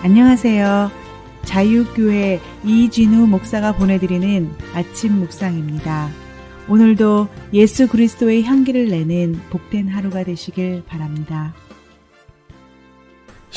안녕하세요. 자유교회 이진우 목사가 보내드리는 아침 묵상입니다. 오늘도 예수 그리스도의 향기를 내는 복된 하루가 되시길 바랍니다.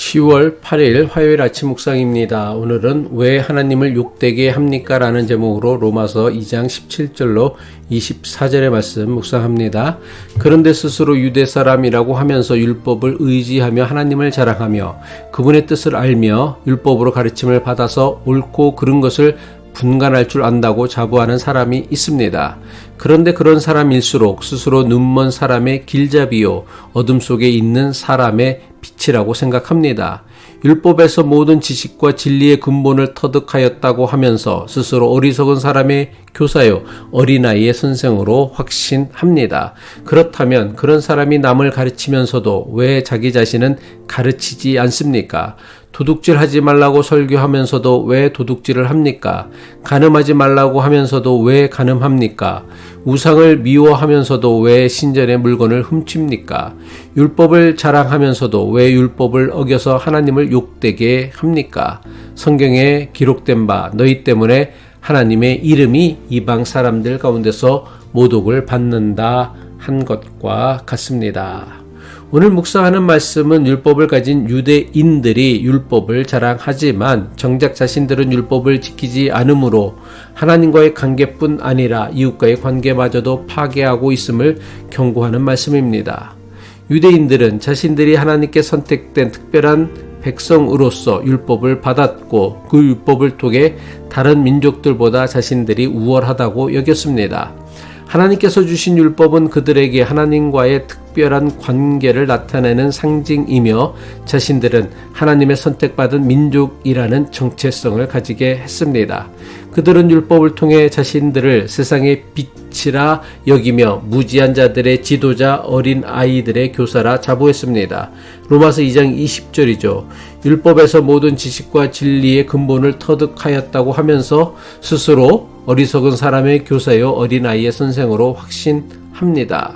10월 8일 화요일 아침 묵상입니다. 오늘은 왜 하나님을 욕되게 합니까? 라는 제목으로 로마서 2장 17절로 24절의 말씀 묵상합니다. 그런데 스스로 유대 사람이라고 하면서 율법을 의지하며 하나님을 자랑하며 그분의 뜻을 알며 율법으로 가르침을 받아서 옳고 그른 것을 분간할 줄 안다고 자부하는 사람이 있습니다. 그런데 그런 사람일수록 스스로 눈먼 사람의 길잡이요 어둠 속에 있는 사람의 빛이라고 생각합니다. 율법에서 모든 지식과 진리의 근본을 터득하였다고 하면서 스스로 어리석은 사람의 교사요 어린아이의 선생으로 확신합니다. 그렇다면 그런 사람이 남을 가르치면서도 왜 자기 자신은 가르치지 않습니까? 도둑질하지 말라고 설교하면서도 왜 도둑질을 합니까? 간음하지 말라고 하면서도 왜 간음합니까? 우상을 미워하면서도 왜 신전의 물건을 훔칩니까? 율법을 자랑하면서도 왜 율법을 어겨서 하나님을 욕되게 합니까? 성경에 기록된 바 너희 때문에 하나님의 이름이 이방 사람들 가운데서 모독을 받는다 한 것과 같습니다. 오늘 묵상하는 말씀은 율법을 가진 유대인들이 율법을 자랑하지만 정작 자신들은 율법을 지키지 않으므로 하나님과의 관계뿐 아니라 이웃과의 관계마저도 파괴하고 있음을 경고하는 말씀입니다. 유대인들은 자신들이 하나님께 선택된 특별한 백성으로서 율법을 받았고 그 율법을 통해 다른 민족들보다 자신들이 우월하다고 여겼습니다. 하나님께서 주신 율법은 그들에게 하나님과의 특별한 관계를 나타내는 상징이며 자신들은 하나님의 선택받은 민족이라는 정체성을 가지게 했습니다. 그들은 율법을 통해 자신들을 세상의 빛이라 여기며 무지한 자들의 지도자 어린 아이들의 교사라 자부했습니다. 로마서 2장 20절이죠. 율법에서 모든 지식과 진리의 근본을 터득하였다고 하면서 스스로 어리석은 사람의 교사요 어린아이의 선생으로 확신합니다.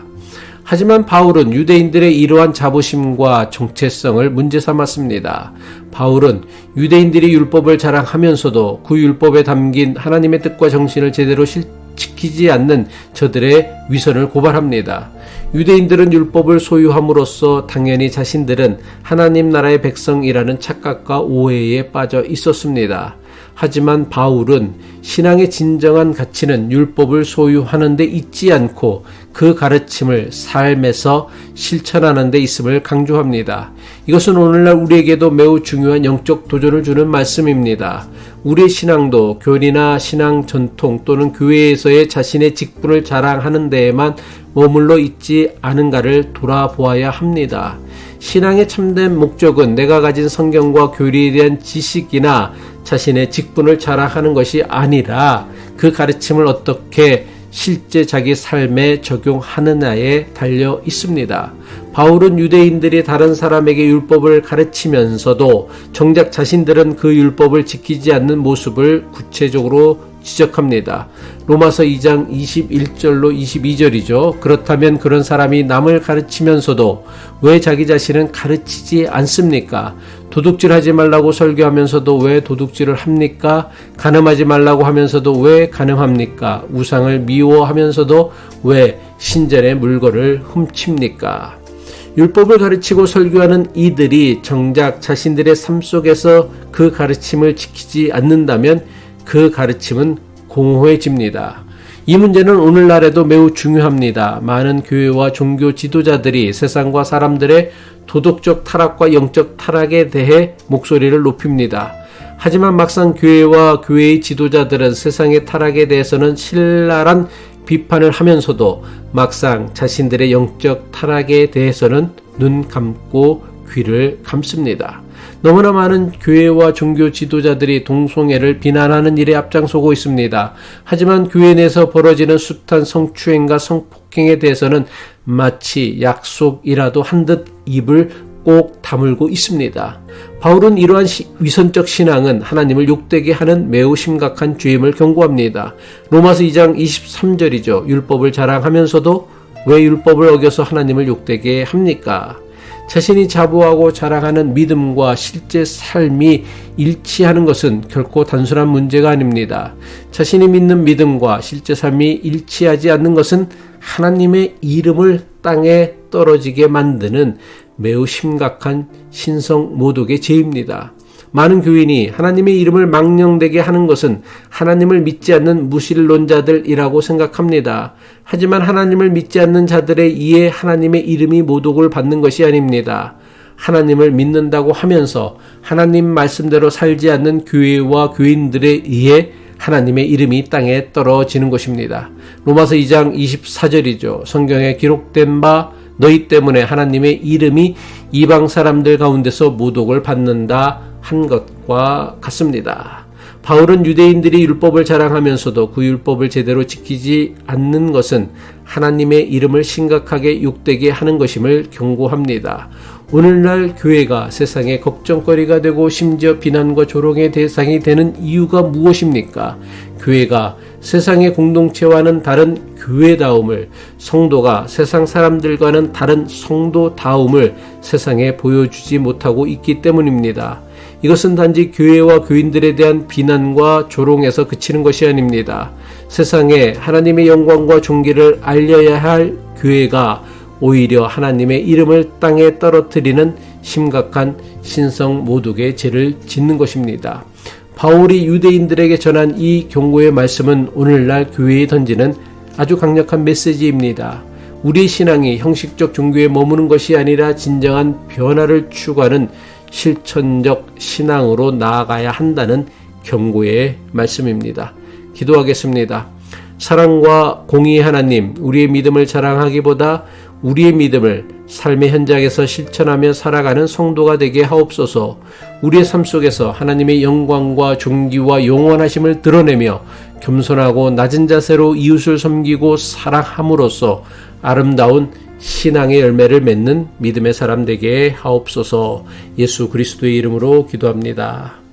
하지만 바울은 유대인들의 이러한 자부심과 정체성을 문제 삼았습니다. 바울은 유대인들이 율법을 자랑하면서도 그 율법에 담긴 하나님의 뜻과 정신을 제대로 지키지 않는 저들의 위선을 고발합니다. 유대인들은 율법을 소유함으로써 당연히 자신들은 하나님 나라의 백성이라는 착각과 오해에 빠져 있었습니다. 하지만 바울은 신앙의 진정한 가치는 율법을 소유하는 데 있지 않고 그 가르침을 삶에서 실천하는 데 있음을 강조합니다. 이것은 오늘날 우리에게도 매우 중요한 영적 도전을 주는 말씀입니다. 우리의 신앙도 교리나 신앙 전통 또는 교회에서의 자신의 직분을 자랑하는 데에만 머물러 있지 않은가를 돌아보아야 합니다. 신앙의 참된 목적은 내가 가진 성경과 교리에 대한 지식이나 자신의 직분을 자랑하는 것이 아니라 그 가르침을 어떻게 실제 자기 삶에 적용하느냐에 달려 있습니다. 바울은 유대인들이 다른 사람에게 율법을 가르치면서도 정작 자신들은 그 율법을 지키지 않는 모습을 구체적으로 지적합니다. 로마서 2장 21절로 22절이죠. 그렇다면 그런 사람이 남을 가르치면서도 왜 자기 자신은 가르치지 않습니까? 도둑질하지 말라고 설교하면서도 왜 도둑질을 합니까? 간음하지 말라고 하면서도 왜 간음합니까? 우상을 미워하면서도 왜 신전의 물건을 훔칩니까? 율법을 가르치고 설교하는 이들이 정작 자신들의 삶 속에서 그 가르침을 지키지 않는다면 그 가르침은 공허해집니다. 이 문제는 오늘날에도 매우 중요합니다. 많은 교회와 종교 지도자들이 세상과 사람들의 도덕적 타락과 영적 타락에 대해 목소리를 높입니다. 하지만 막상 교회와 교회의 지도자들은 세상의 타락에 대해서는 신랄한 비판을 하면서도 막상 자신들의 영적 타락에 대해서는 눈 감고 귀를 감습니다. 너무나 많은 교회와 종교 지도자들이 동성애를 비난하는 일에 앞장서고 있습니다. 하지만 교회 내에서 벌어지는 숱한 성추행과 성폭행에 대해서는 마치 약속이라도 한 듯 입을 꼭 다물고 있습니다. 바울은 이러한 위선적 신앙은 하나님을 욕되게 하는 매우 심각한 죄임을 경고합니다. 로마서 2장 23절이죠. 율법을 자랑하면서도 왜 율법을 어겨서 하나님을 욕되게 합니까? 자신이 자부하고 자랑하는 믿음과 실제 삶이 일치하는 것은 결코 단순한 문제가 아닙니다. 자신이 믿는 믿음과 실제 삶이 일치하지 않는 것은 하나님의 이름을 땅에 떨어지게 만드는 매우 심각한 신성 모독의 죄입니다. 많은 교인이 하나님의 이름을 망령되게 하는 것은 하나님을 믿지 않는 무신론자들이라고 생각합니다. 하지만 하나님을 믿지 않는 자들에 의해 하나님의 이름이 모독을 받는 것이 아닙니다. 하나님을 믿는다고 하면서 하나님 말씀대로 살지 않는 교회와 교인들에 의해 하나님의 이름이 땅에 떨어지는 것입니다. 로마서 2장 24절이죠. 성경에 기록된 바 너희 때문에 하나님의 이름이 이방 사람들 가운데서 모독을 받는다 한 것과 같습니다. 바울은 유대인들이 율법을 자랑하면서도 그 율법을 제대로 지키지 않는 것은 하나님의 이름을 심각하게 욕되게 하는 것임을 경고합니다. 오늘날 교회가 세상의 걱정거리가 되고 심지어 비난과 조롱의 대상이 되는 이유가 무엇입니까? 교회가 세상의 공동체와는 다른 교회다움을, 성도가 세상 사람들과는 다른 성도다움을 세상에 보여주지 못하고 있기 때문입니다. 이것은 단지 교회와 교인들에 대한 비난과 조롱에서 그치는 것이 아닙니다. 세상에 하나님의 영광과 존귀를 알려야 할 교회가 오히려 하나님의 이름을 땅에 떨어뜨리는 심각한 신성 모독의 죄를 짓는 것입니다. 바울이 유대인들에게 전한 이 경고의 말씀은 오늘날 교회에 던지는 아주 강력한 메시지입니다. 우리의 신앙이 형식적 종교에 머무는 것이 아니라 진정한 변화를 추구하는 실천적 신앙으로 나아가야 한다는 경고의 말씀입니다. 기도하겠습니다. 사랑과 공의의 하나님, 우리의 믿음을 자랑하기보다 우리의 믿음을 삶의 현장에서 실천하며 살아가는 성도가 되게 하옵소서. 우리의 삶 속에서 하나님의 영광과 존귀와 영원하심을 드러내며 겸손하고 낮은 자세로 이웃을 섬기고 사랑함으로써 아름다운 신앙의 열매를 맺는 믿음의 사람 되게 하옵소서. 예수 그리스도의 이름으로 기도합니다.